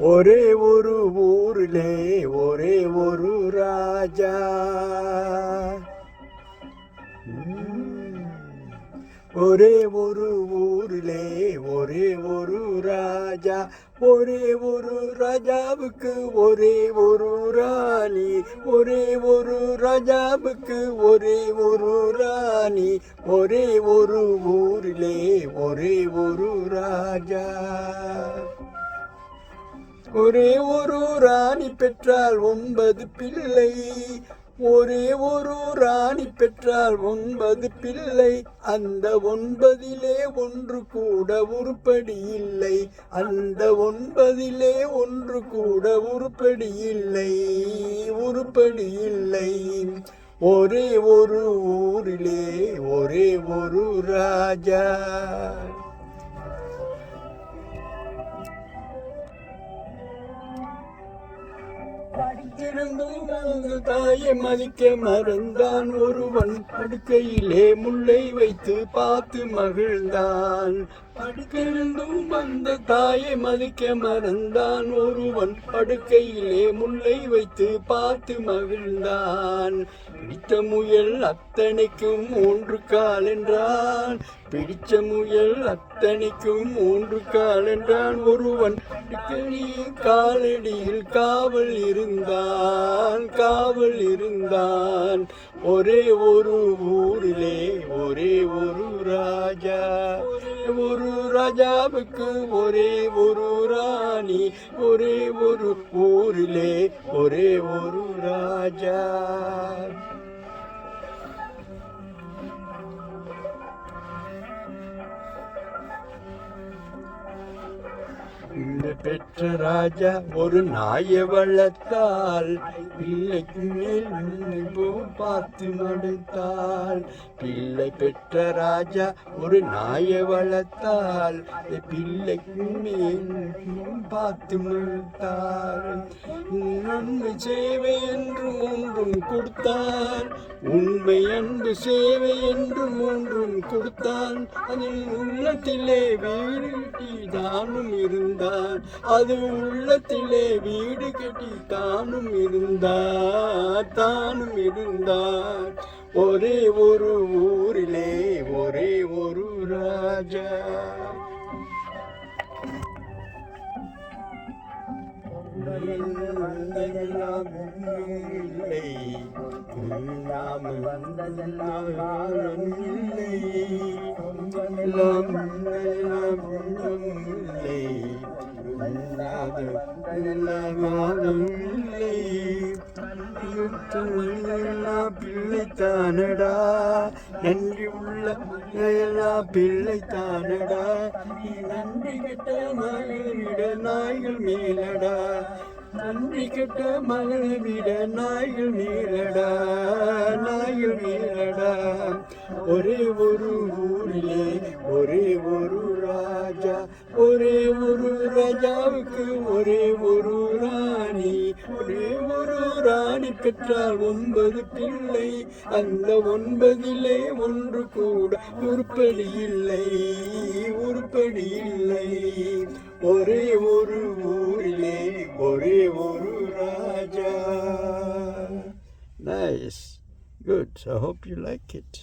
ஒரே ஒரு ஊரிலே ஒரே ஒரு ராஜா. ஒரே ஒரு ஊரிலே ஒரே ஒரு ராஜா. ஒரே ஒரு ராஜாவுக்கு ஒரே ஒரு ராணி. ஒரே ஒரு ராஜாவுக்கு ஒரே ஒரு ராணி. ஒரே ஒரு ஊரிலே ஒரே ஒரு ராஜா. ஒரே ஒரு ராணி பெற்றால் 9 பிள்ளை. ஒரே ஒரு ராணி பெற்றால் 9 பிள்ளை. அந்த 9 ஒன்று கூட உருப்படி இல்லை. அந்த 9 ஒன்று கூட உருப்படி இல்லை. உருப்படி இல்லை. ஒரே ஒரு ஊரிலே ஒரே ஒரு ராஜா. படித்திருந்தும் தாயை மதிக்க மறந்தான் ஒருவன். படுக்கையிலே முல்லை வைத்து பார்த்து மகிழ்ந்தான். படித்திருந்தும் அந்த தாயை மதிக்க மறந்தான் ஒருவன். படுக்கையிலே முல்லை வைத்து பார்த்து மகிழ்ந்தான். பிடித்த முயல் அத்தனைக்கும் 3 கால் என்றான். பிடிச்ச முயல் அத்தனைக்கும் 3 கால் என்றான். ஒருவன் காலடியில் காவல் இருந்தான். காவல் இருந்தான். ஒரே ஒரு ஊரிலே ஒரே ஒரு ராஜா. ஒரு ராஜாவுக்கு ஒரே ஒரு ராணி. ஒரே ஒரு ஊரிலே ஒரே ஒரு ராஜா. பிள்ளை பெற்ற ராஜா ஒரு நாயை வளர்த்தால். பிள்ளைக்கு மேல் பார்த்து மடுத்தாள். பிள்ளை பெற்ற ராஜா ஒரு நாயை வளர்த்தால். பிள்ளைக்கு மேல் பார்த்து மடுத்தாள். அன்பு சேவை என்று 3 கொடுத்தான். உண்மை அன்பு சேவை என்று 3 கொடுத்தான். அதில் உள்ளத்திலே வீடு கட்டி தானும் இருந்தான். அது உள்ளத்திலே வீடு கட்டி தானும் இருந்தான். தானும் இருந்தான். ஒரே ஒரு ஊரிலே ஒரே ஒரு ராஜா. வந்ததெல்லாம் இல்லை. நாம் வந்ததெல்லாம் இல்லை. பிள்ளைத்தானடா நன்றி உள்ள பிள்ளைத்தானடா. நன்றி கெட்ட மகளை விட நாய்கள் மேலடா. நன்றி கெட்ட மகளை விட நாய்கள் மேலடா. நாய்கள் மேலடா. ஒரே ஒரு ஊரிலே ஒரே ஒரு ராஜா. ஒரே ஒரு ராஜாவுக்கு ஒரே ஒரு ராணி. ஒரே ஒரு ராணி பெற்றால் 9 பிள்ளை. அந்த 9 ஒன்று கூட உருப்படி இல்லை. உருப்படி இல்லை. ஒரே ஒரு ஊரிலே ஒரே ஒரு ராஜா. Nice. Good. I hope you like it.